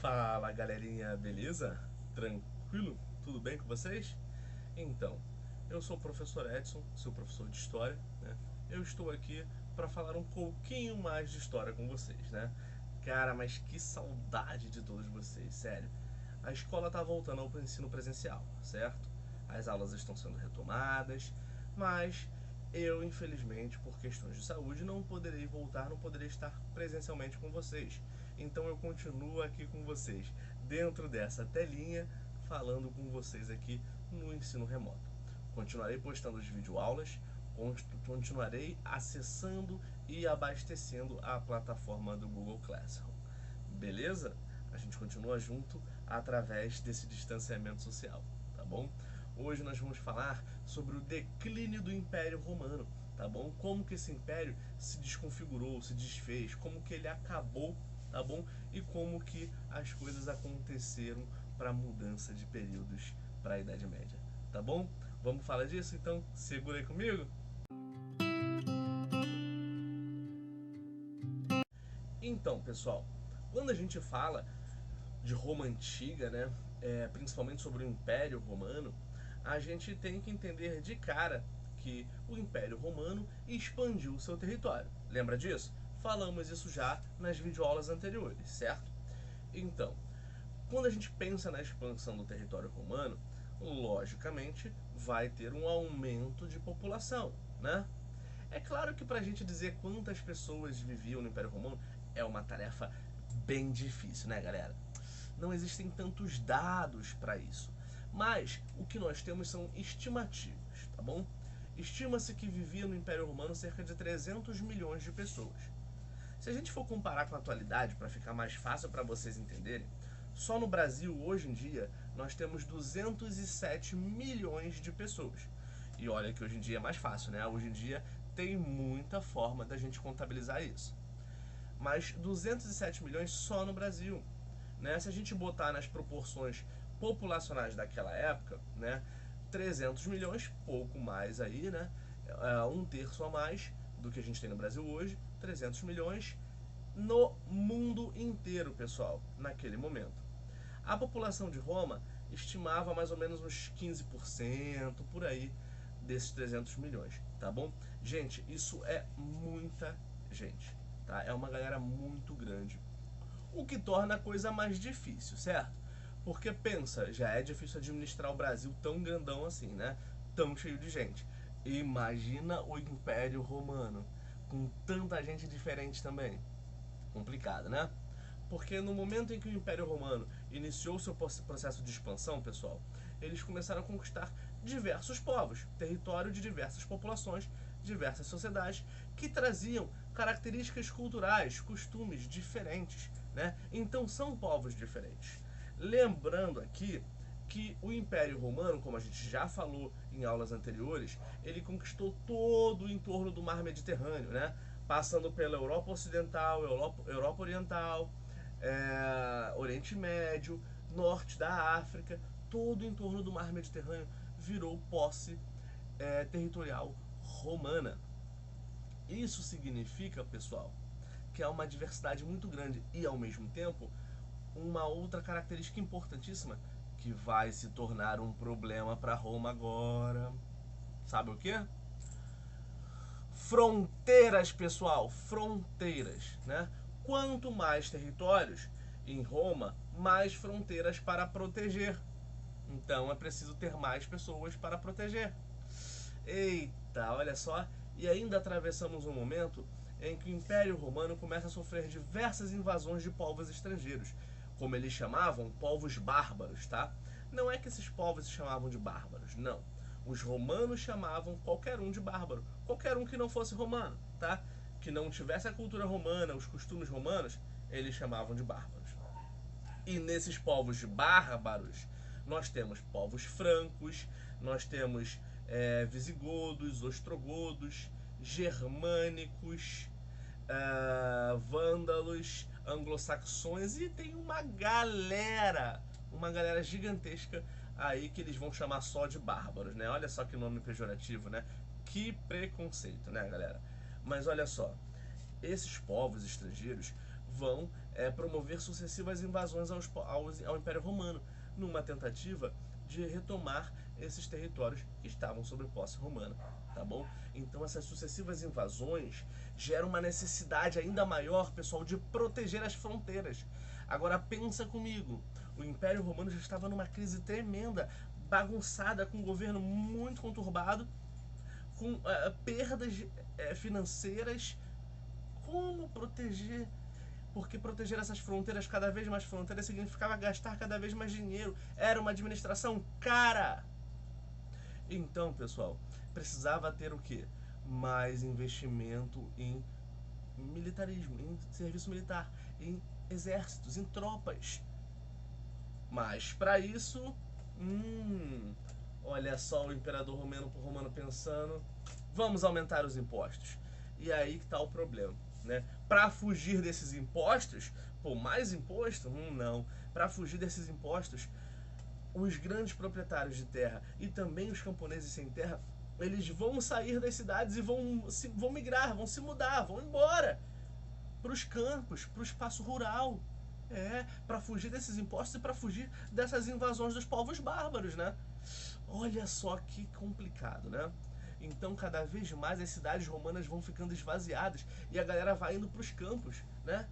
Fala galerinha, beleza? Tranquilo? Tudo bem com vocês? Então, eu sou o professor Edson, seu professor de História, né? Eu estou aqui para falar um pouquinho mais de História com vocês, né? Cara, mas que saudade de todos vocês, sério. A escola tá voltando ao ensino presencial, certo? As aulas estão sendo retomadas, mas eu, infelizmente, por questões de saúde, não poderei voltar, não poderei estar presencialmente com vocês. Então eu continuo aqui com vocês, dentro dessa telinha, falando com vocês aqui no ensino remoto. Continuarei postando as videoaulas, continuarei acessando e abastecendo a plataforma do Google Classroom. Beleza? A gente continua junto através desse distanciamento social, tá bom? Hoje nós vamos falar sobre o declínio do Império Romano, tá bom? Como que esse império se desconfigurou, se desfez, como que ele acabou, tá bom? E como que as coisas aconteceram para a mudança de períodos para a Idade Média, tá bom? Vamos falar disso? Então segura aí comigo. Então, pessoal, quando a gente fala de Roma antiga, né, principalmente sobre o Império Romano, a gente tem que entender de cara que o Império Romano expandiu o seu território. Lembra disso? Falamos isso já nas videoaulas anteriores, certo? Então, quando a gente pensa na expansão do território romano, logicamente vai ter um aumento de população, né? É claro que para a gente dizer quantas pessoas viviam no Império Romano é uma tarefa bem difícil, né, galera? Não existem tantos dados para isso. Mas o que nós temos são estimativas, tá bom? Estima-se que vivia no Império Romano cerca de 300 milhões de pessoas. Se a gente for comparar com a atualidade, para ficar mais fácil para vocês entenderem, só no Brasil, hoje em dia, nós temos 207 milhões de pessoas. E olha que hoje em dia é mais fácil, né? Hoje em dia tem muita forma da gente contabilizar isso. Mas 207 milhões só no Brasil. Né? Se a gente botar nas proporções populacionais daquela época, né, 300 milhões, pouco mais aí, né, um terço a mais do que a gente tem no Brasil hoje, 300 milhões no mundo inteiro, pessoal, naquele momento. A população de Roma estimava mais ou menos uns 15% por aí desses 300 milhões, tá bom? Gente, isso é muita gente, tá? É uma galera muito grande. O que torna a coisa mais difícil, certo? Porque pensa, já é difícil administrar o Brasil tão grandão assim, né? Tão cheio de gente. Imagina o Império Romano, com tanta gente diferente também. Complicado, né? Porque no momento em que o Império Romano iniciou seu processo de expansão, pessoal, eles começaram a conquistar diversos povos, território de diversas populações, diversas sociedades, que traziam características culturais, costumes diferentes, né? Então são povos diferentes. Lembrando aqui que o Império Romano, como a gente já falou em aulas anteriores, ele conquistou todo o entorno do Mar Mediterrâneo, né? Passando pela Europa Ocidental, Europa Oriental, Oriente Médio, Norte da África, todo o entorno do Mar Mediterrâneo virou posse territorial romana. Isso significa, pessoal, que há uma diversidade muito grande e, ao mesmo tempo, uma outra característica importantíssima que vai se tornar um problema para Roma agora. Sabe o que? Fronteiras, pessoal, fronteiras, né? Quanto mais territórios em Roma, mais fronteiras para proteger. Então é preciso ter mais pessoas para proteger. Eita, olha só. E ainda atravessamos um momento em que o Império Romano começa a sofrer diversas invasões de povos estrangeiros, como eles chamavam, povos bárbaros, tá? Não é que esses povos se chamavam de bárbaros, não. Os romanos chamavam qualquer um de bárbaro, qualquer um que não fosse romano, tá? Que não tivesse a cultura romana, os costumes romanos, eles chamavam de bárbaros. E nesses povos bárbaros, nós temos povos francos, nós temos visigodos, ostrogodos, germânicos, vândalos, anglo-saxões e tem uma galera gigantesca aí que eles vão chamar só de bárbaros, né? Olha só que nome pejorativo, né? Que preconceito, né, galera? Mas olha só, esses povos estrangeiros vão promover sucessivas invasões ao Império Romano, numa tentativa de retomar esses territórios que estavam sob posse romana, tá bom? Então essas sucessivas invasões geram uma necessidade ainda maior, pessoal, de proteger as fronteiras. Agora pensa comigo, o Império Romano já estava numa crise tremenda, bagunçada, com um governo muito conturbado, com perdas financeiras. Como proteger? Porque proteger essas fronteiras, cada vez mais fronteiras, significava gastar cada vez mais dinheiro. Era uma administração cara. Então, pessoal, precisava ter o quê? Mais investimento em militarismo, em serviço militar, em exércitos, em tropas. Mas para isso, olha só o imperador romano pensando, vamos aumentar os impostos. E aí que está o problema, né? Para fugir desses impostos, mais imposto? Não. Para fugir desses impostos, os grandes proprietários de terra e também os camponeses sem terra, eles vão sair das cidades e vão migrar, vão se mudar, vão embora para os campos, para o espaço rural. Para fugir desses impostos e para fugir dessas invasões dos povos bárbaros, né? Olha só que complicado, né? Então, cada vez mais as cidades romanas vão ficando esvaziadas e a galera vai indo para os campos, né?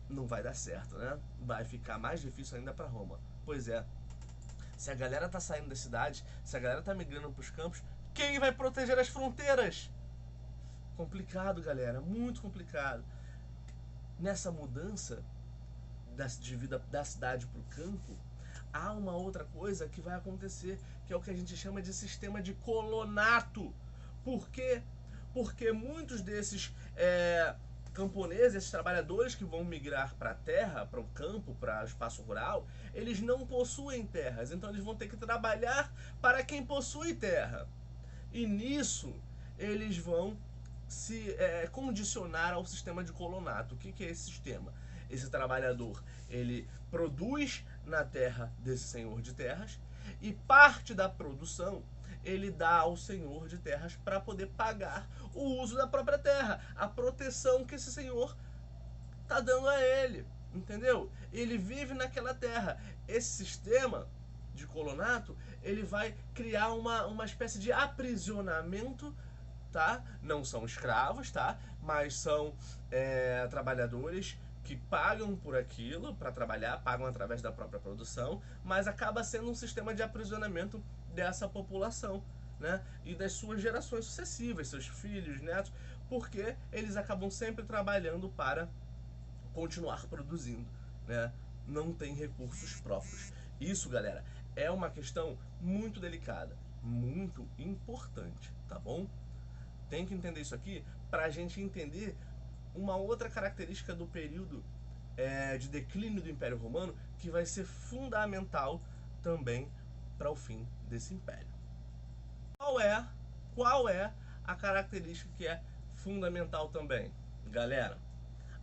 Não vai dar certo, né? Vai ficar mais difícil ainda para Roma. Pois é. Se a galera tá saindo das cidades, se a galera tá migrando para os campos, quem vai proteger as fronteiras? Complicado, galera, muito complicado. Nessa mudança de vida da cidade para o campo, há uma outra coisa que vai acontecer, que é o que a gente chama de sistema de colonato. Por quê? Porque muitos desses camponeses, esses trabalhadores que vão migrar para a terra, para o campo, para o espaço rural, eles não possuem terras, então eles vão ter que trabalhar para quem possui terra. E nisso, eles vão se condicionar ao sistema de colonato. O que é esse sistema? Esse trabalhador, ele produz na terra desse senhor de terras e parte da produção ele dá ao senhor de terras para poder pagar o uso da própria terra, a proteção que esse senhor está dando a ele, entendeu? Ele vive naquela terra. Esse sistema de colonato, ele vai criar uma espécie de aprisionamento, tá? Não são escravos, tá? Mas são trabalhadores que pagam por aquilo para trabalhar, pagam através da própria produção, mas acaba sendo um sistema de aprisionamento dessa população, né? E das suas gerações sucessivas, seus filhos, netos, porque eles acabam sempre trabalhando para continuar produzindo, né? Não tem recursos próprios. Isso, galera, é uma questão muito delicada, muito importante, tá bom? Tem que entender isso aqui para a gente entender uma outra característica do período de declínio do Império Romano que vai ser fundamental também para o fim desse império. Qual é a característica que é fundamental também? Galera,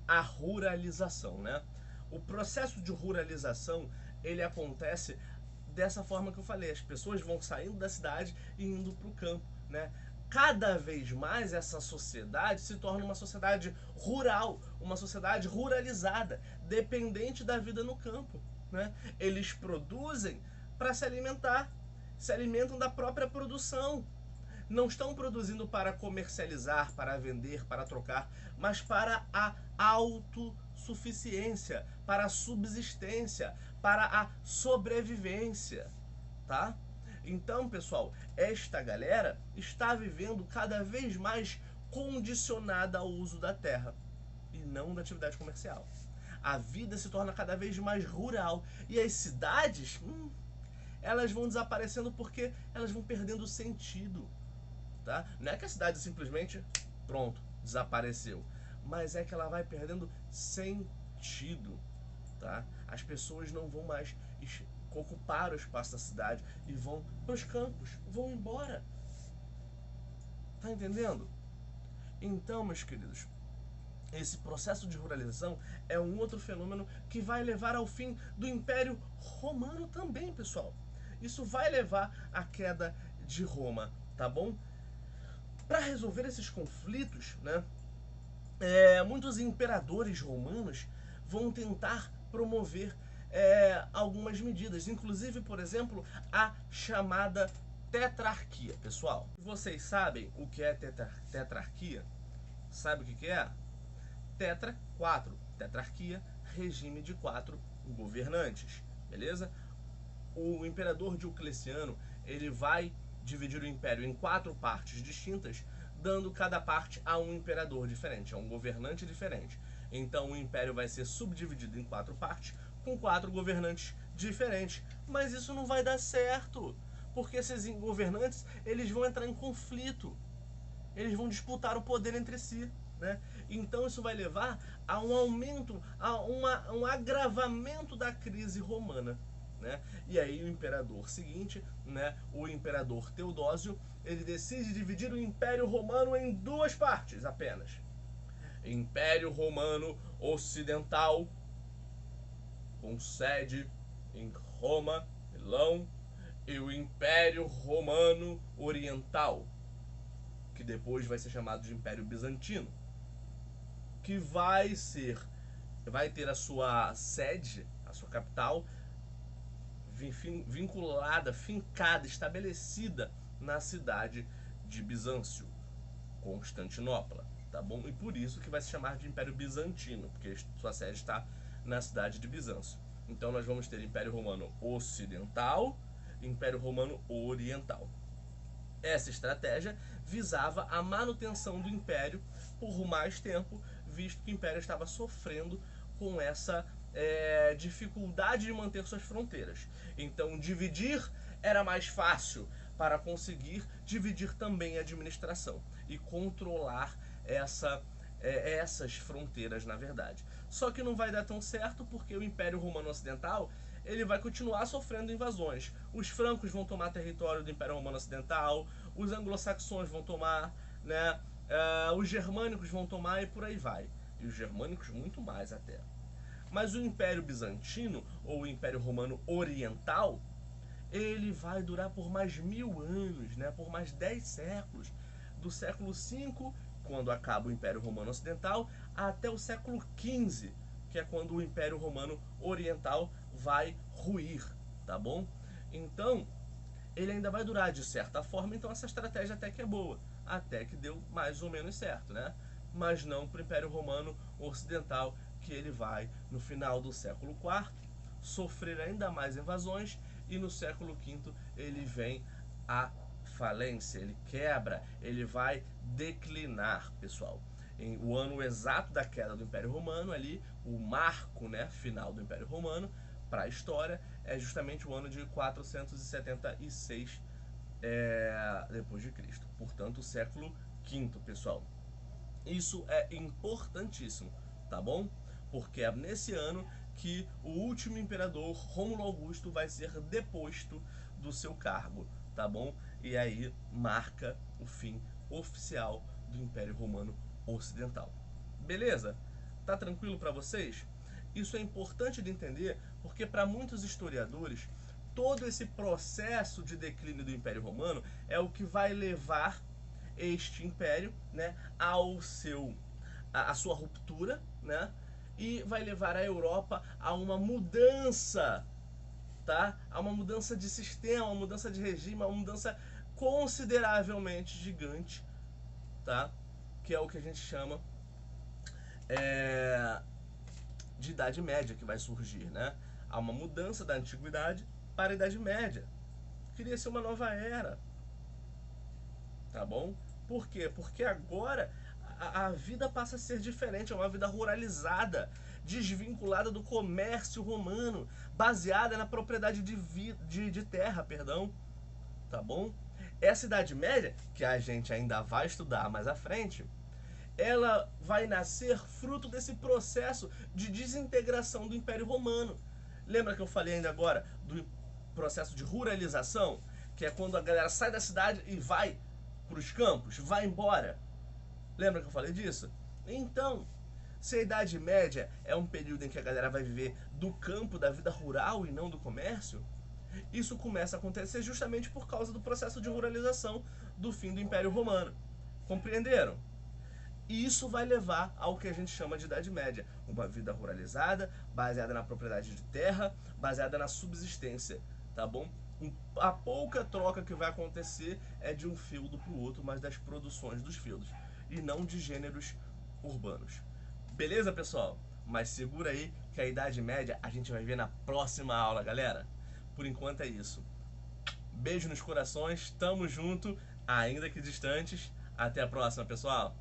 a ruralização, né? O processo de ruralização, ele acontece dessa forma que eu falei, as pessoas vão saindo da cidade e indo para o campo, né? Cada vez mais essa sociedade se torna uma sociedade rural, uma sociedade ruralizada, dependente da vida no campo, né? Eles produzem para se alimentar, se alimentam da própria produção. Não estão produzindo para comercializar, para vender, para trocar, mas para a autossuficiência, para a subsistência, para a sobrevivência, tá? Então, pessoal, esta galera está vivendo cada vez mais condicionada ao uso da terra e não da atividade comercial. A vida se torna cada vez mais rural e as cidades, elas vão desaparecendo porque elas vão perdendo sentido, tá? Não é que a cidade simplesmente, pronto, desapareceu, mas é que ela vai perdendo sentido, tá? As pessoas não vão mais ocupar o espaço da cidade e vão para os campos, vão embora. Tá entendendo? Então, meus queridos, esse processo de ruralização é um outro fenômeno que vai levar ao fim do Império Romano também, pessoal. Isso vai levar à queda de Roma, tá bom? Para resolver esses conflitos, né, muitos imperadores romanos vão tentar promover algumas medidas, inclusive, por exemplo, a chamada tetrarquia. Pessoal, vocês sabem o que é tetrarquia? Sabe o que é? Tetra, 4. Tetrarquia, regime de 4 governantes. Beleza? O imperador Diocleciano, ele vai dividir o império em 4 partes distintas, dando cada parte a um imperador diferente, a um governante diferente. Então o império vai ser subdividido em 4 partes, com 4 governantes diferentes. Mas isso não vai dar certo, porque esses governantes, eles vão entrar em conflito. Eles vão disputar o poder entre si, né? Então isso vai levar a um aumento, a um agravamento da crise romana, né? E aí o imperador seguinte, né, o imperador Teodósio, ele decide dividir o Império Romano em 2 partes apenas. Império Romano Ocidental, com sede em Roma, Milão, e o Império Romano Oriental, que depois vai ser chamado de Império Bizantino, que vai ter a sua sede, a sua capital, vinculada, fincada, estabelecida na cidade de Bizâncio, Constantinopla, tá bom? E por isso que vai se chamar de Império Bizantino, porque sua sede está na cidade de Bizâncio. Então nós vamos ter Império Romano Ocidental e Império Romano Oriental. Essa estratégia visava a manutenção do Império por mais tempo, visto que o Império estava sofrendo com essa dificuldade de manter suas fronteiras. Então, dividir era mais fácil para conseguir dividir também a administração e controlar essas fronteiras, na verdade. Só que não vai dar tão certo, porque o Império Romano Ocidental, ele vai continuar sofrendo invasões. Os francos vão tomar território do Império Romano Ocidental, os anglo-saxões vão tomar, né? Os germânicos vão tomar, e por aí vai. E os germânicos muito mais até. Mas o Império Bizantino, ou o Império Romano Oriental, ele vai durar por mais 1000 anos, né? Por mais 10 séculos. Do século V, quando acaba o Império Romano Ocidental, até o século XV, que é quando o Império Romano Oriental vai ruir, tá bom? Então, ele ainda vai durar de certa forma, então essa estratégia até que é boa, até que deu mais ou menos certo, né? Mas não para o Império Romano Ocidental, que ele vai, no final do século IV, sofrer ainda mais invasões, e no século V ele vem a falência, ele quebra, ele vai declinar, pessoal. Em o ano exato da queda do Império Romano, ali, o marco, né, final do Império Romano, para a história, é justamente o ano de 476 depois de Cristo. Portanto, o século V, pessoal. Isso é importantíssimo, tá bom? Porque é nesse ano que o último imperador, Rômulo Augusto, vai ser deposto do seu cargo, tá bom? E aí marca o fim oficial do Império Romano Ocidental. Beleza? Tá tranquilo para vocês? Isso é importante de entender, porque para muitos historiadores, todo esse processo de declínio do Império Romano é o que vai levar este império, né, a sua ruptura, né, e vai levar a Europa a uma mudança, tá? A uma mudança de sistema, uma mudança de regime, uma mudança consideravelmente gigante, tá? Que é o que a gente chama de Idade Média, que vai surgir, né? Há uma mudança da Antiguidade para a Idade Média. Cria-se uma nova era, tá bom? Por quê? Porque agora a vida passa a ser diferente, é uma vida ruralizada, desvinculada do comércio romano, baseada na propriedade de terra, perdão, tá bom? Essa Idade Média, que a gente ainda vai estudar mais à frente, ela vai nascer fruto desse processo de desintegração do Império Romano. Lembra que eu falei ainda agora do processo de ruralização, que é quando a galera sai da cidade e vai para os campos, vai embora? Lembra que eu falei disso? Então, se a Idade Média é um período em que a galera vai viver do campo, da vida rural e não do comércio, isso começa a acontecer justamente por causa do processo de ruralização do fim do Império Romano. Compreenderam? E isso vai levar ao que a gente chama de Idade Média, uma vida ruralizada, baseada na propriedade de terra, baseada na subsistência, tá bom? A pouca troca que vai acontecer é de um feudo para o outro, mas das produções dos feudos, e não de gêneros urbanos. Beleza, pessoal? Mas segura aí que a Idade Média a gente vai ver na próxima aula, galera. Por enquanto é isso. Beijo nos corações, tamo junto, ainda que distantes. Até a próxima, pessoal!